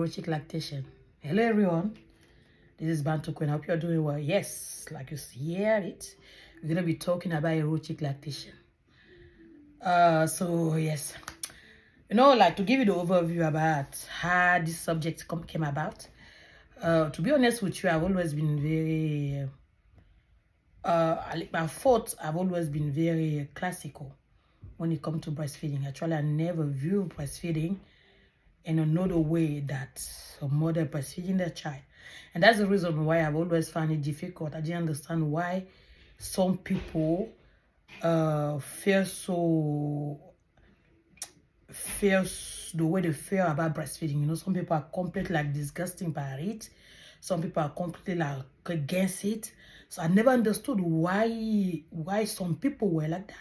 erotic lactation. Hello everyone, this is Bantu Queen. I hope you're doing well. Yes, like you hear it, we're gonna be talking about erotic lactation. So yes, like to give you the overview about how this subject came about. To be honest with you, I've always been very my thoughts have always been very classical when it comes to breastfeeding. Actually, I never view breastfeeding in another way that a mother breastfeeding their child. And that's the reason why I've always found it difficult. I didn't understand why some people feel the way they feel about breastfeeding. Some people are completely like disgusting by it. Some people are completely like against it. So I never understood why some people were like that.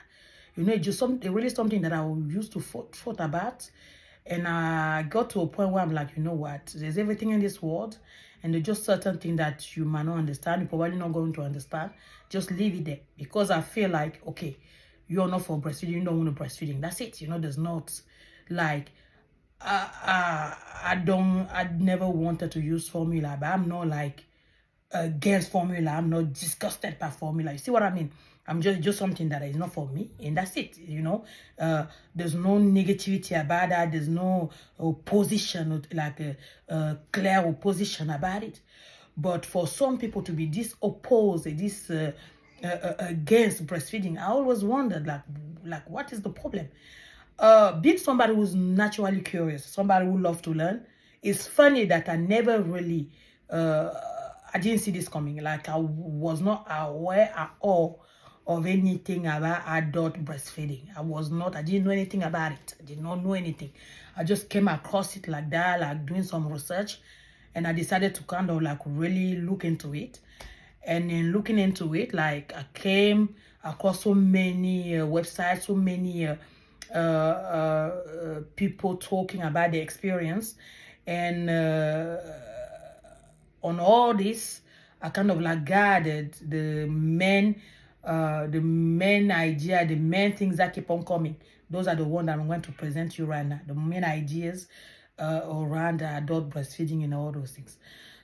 It's just really something that I used to thought about. And I got to a point where I'm like, you know what? There's everything in this world. And there's just certain things that you might not understand. You're probably not going to understand. Just leave it there. Because I feel like, okay, you're not for breastfeeding. You don't want to breastfeeding. That's it. There's not like, I never wanted to use formula. But I'm not like against formula. I'm not disgusted by formula. You see what I mean? I'm just something that is not for me, and that's it. There's no negativity about that. There's no opposition, like a clear opposition about it. But for some people to be this opposed, this against breastfeeding, I always wondered, like what is the problem? Being somebody who's naturally curious, somebody who loves to learn, it's funny that I never really I didn't see this coming. Like I was not aware at all of anything about adult breastfeeding. I didn't know anything about it. I did not know anything. I just came across it like that, like doing some research, and I decided to kind of like really look into it. And in looking into it, like I came across so many websites, so many people talking about the experience, and on all this, I kind of like gathered the main idea, the main things that keep on coming. Those are the ones that I'm going to present you right now. The main ideas around adult breastfeeding and all those things.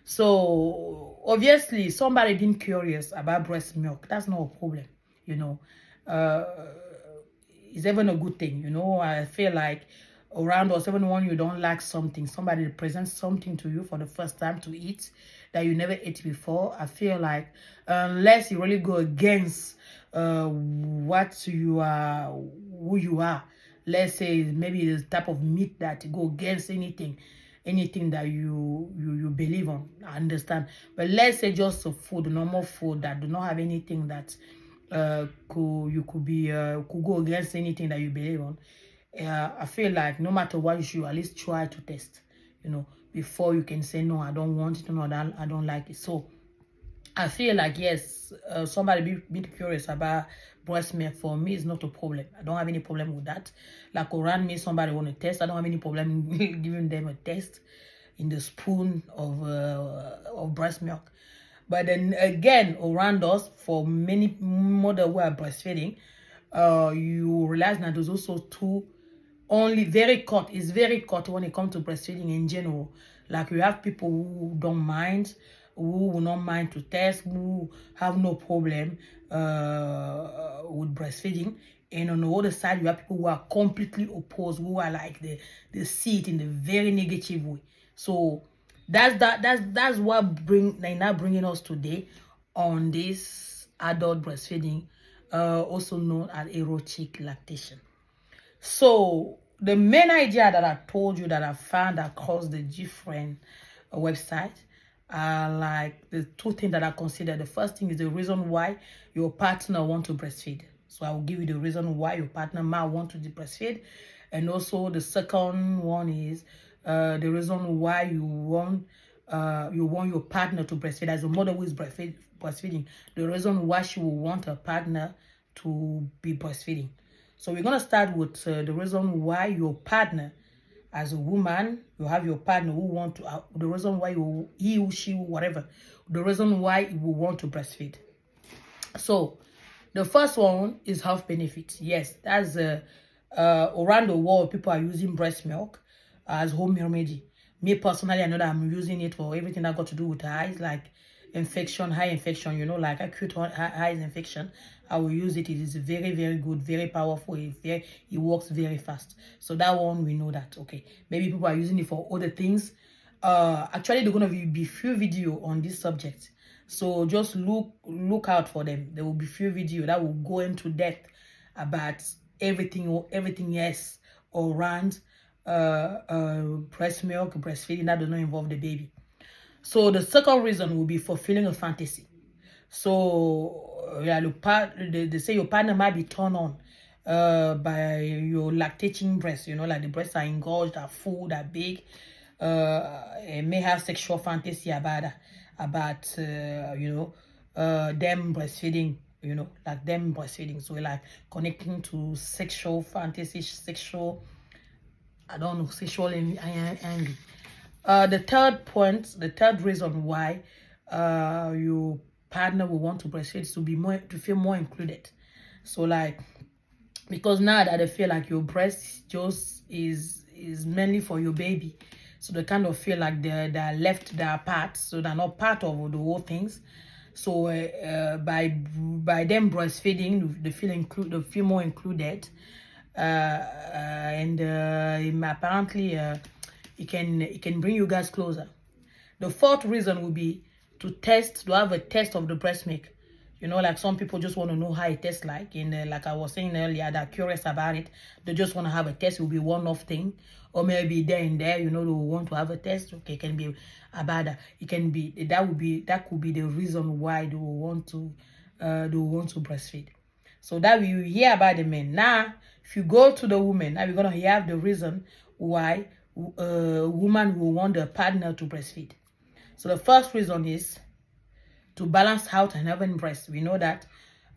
So obviously, somebody being curious about breast milk, that's not a problem. It's even a good thing. I feel like around us, even when you don't like something, somebody presents something to you for the first time to eat that you never ate before. I feel like unless you really go against what you are, who you are, let's say maybe the type of meat that go against anything that you believe on, I understand. But let's say just a food, normal food that do not have anything that could go against anything that you believe on. I feel like no matter what, you should at least try to test, before you can say, no, I don't want it, no, I don't like it. So I feel like, yes, somebody be curious about breast milk, for me, is not a problem. I don't have any problem with that. Like around me, somebody want to test, I don't have any problem giving them a test in the spoon of breast milk. But then again, around us, for many mothers who are breastfeeding, you realize that there's also it's very cut when it comes to breastfeeding in general. Like you have people who don't mind, who will not mind to test, who have no problem with breastfeeding. And on the other side, you have people who are completely opposed, who are like they see it in a very negative way. So that's what now bringing us today on this adult breastfeeding, also known as erotic lactation. So the main idea that I told you that I found across the different websites are like the two things that I consider. The first thing is the reason why your partner want to breastfeed. So I will give you the reason why your partner might want to breastfeed. And also the second one is the reason why you want your partner to breastfeed. As a mother who is breastfeeding, the reason why she will want her partner to be breastfeeding. So we're going to start with the reason why your partner, as a woman, you have your partner who want to, the reason why he or she, whatever, the reason why you will want to breastfeed. So the first one is health benefits. Yes, that's around the world, people are using breast milk as home remedy. Me personally, I know that I'm using it for everything that got to do with eyes, like infection, high infection, you know, like acute eyes infection. I will use it. It is very, very good, very powerful. It works very fast. So that one, we know that. Okay, maybe people are using it for other things. Actually, they're gonna be few video on this subject. So just look out for them. There will be few video that will go into depth about everything else around breast milk, breastfeeding that does not involve the baby. So the second reason will be fulfilling a fantasy. So yeah, they say your partner might be turned on by your lactating breast, you know, like the breasts are engorged, are full, are big, and may have sexual fantasy about you know, them breastfeeding, you know, like them breastfeeding. So like connecting to sexual fantasy, sexual, I don't know, sexual envy. The third reason why your partner will want to breastfeed is to feel more included. So like, because now that they feel like your breast just is mainly for your baby, so they kind of feel like they're left, they're apart, so they're not part of the whole things. So by them breastfeeding, they feel more included, and apparently it can bring you guys closer. The fourth reason would be to have a test of the breast milk. You know, like some people just want to know how it tastes like. And like I was saying earlier, they're curious about it. They just want to have a test. It will be one-off thing. Or maybe there and there, you know, they will want to have a test. Okay, it can be about that. It can be, that could be the reason why they will want to breastfeed. So that we hear about the men. Now, if you go to the woman, now we're going to hear the reason why a woman will want a partner to breastfeed. So the first reason is to balance out and having breast. We know that.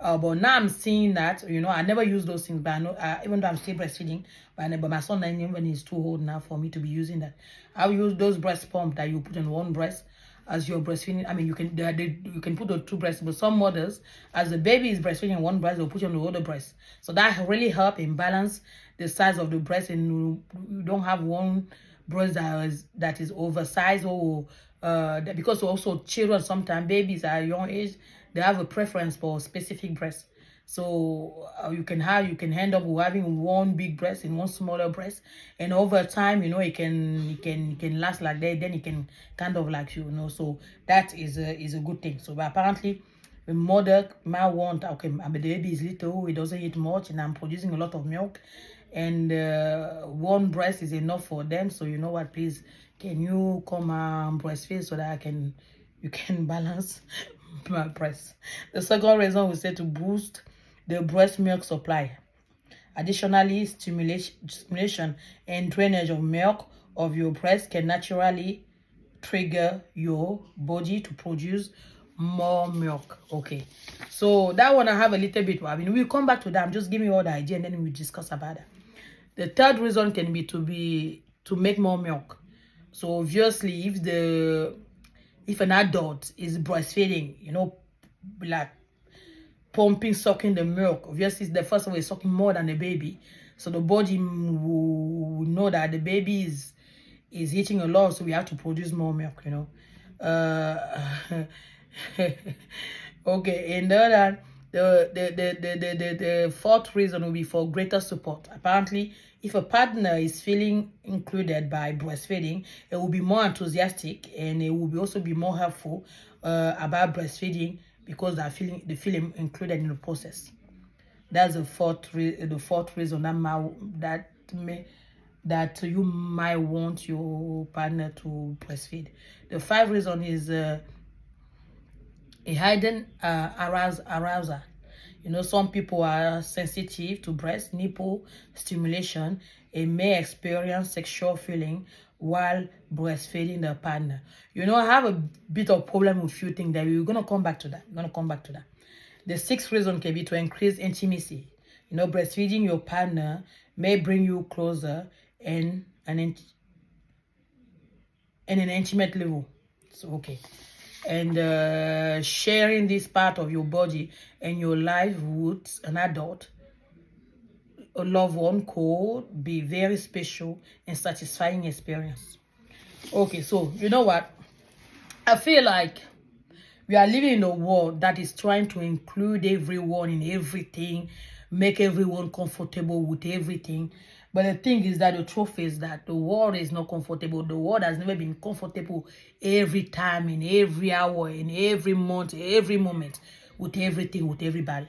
But now I'm seeing that, you know, I never use those things, but I know, even though I'm still breastfeeding, but my son, even is too old now for me to be using that. I'll use those breast pump that you put on one breast as you're breastfeeding. I mean, you can put the two breasts, but some mothers, as the baby is breastfeeding one breast, they'll put on the other breast. So that really help in balance the size of the breast, and you don't have one breast that is oversized, or because also children, sometimes babies at a young age, they have a preference for specific breast. So you can end up with having one big breast and one smaller breast, and over time, you know, it can last like that. Then it can kind of like, you know, so that is a good thing. So but apparently, the mother might want, okay, the baby is little, it doesn't eat much, and I'm producing a lot of milk, and one breast is enough for them. So you know what, please, can you come and breastfeed so that you can balance my breast. The second reason we say to boost the breast milk supply. Additionally, stimulation and drainage of milk of your breast can naturally trigger your body to produce more milk. Okay, so that one I have a little bit. I mean, we'll come back to that. I'm just giving you all the idea, and then we'll discuss about it. The third reason can be to make more milk. So obviously, if an adult is breastfeeding, you know, like pumping, sucking the milk, obviously the first one is sucking more than the baby. So the body will know that the baby is eating a lot, so we have to produce more milk, you know. Okay, and the fourth reason will be for greater support. Apparently, if a partner is feeling included by breastfeeding, it will be more enthusiastic, and it will also be more helpful about breastfeeding, because they feel included in the process. That's the fourth reason that you might want your partner to breastfeed. The fifth reason is a hidden arousal. You know, some people are sensitive to breast nipple stimulation and may experience sexual feeling while breastfeeding their partner. You know, I have a bit of problem with few things that we're gonna come back to that. The sixth reason can be to increase intimacy. You know, breastfeeding your partner may bring you closer in an intimate level. So okay. And sharing this part of your body and your life with an adult, a loved one, could be very special and satisfying experience. Okay, so you know what? I feel like we are living in a world that is trying to include everyone in everything, make everyone comfortable with everything. But the thing is that the truth is that the world is not comfortable. The world has never been comfortable every time, in every hour, in every month, every moment, with everything, with everybody.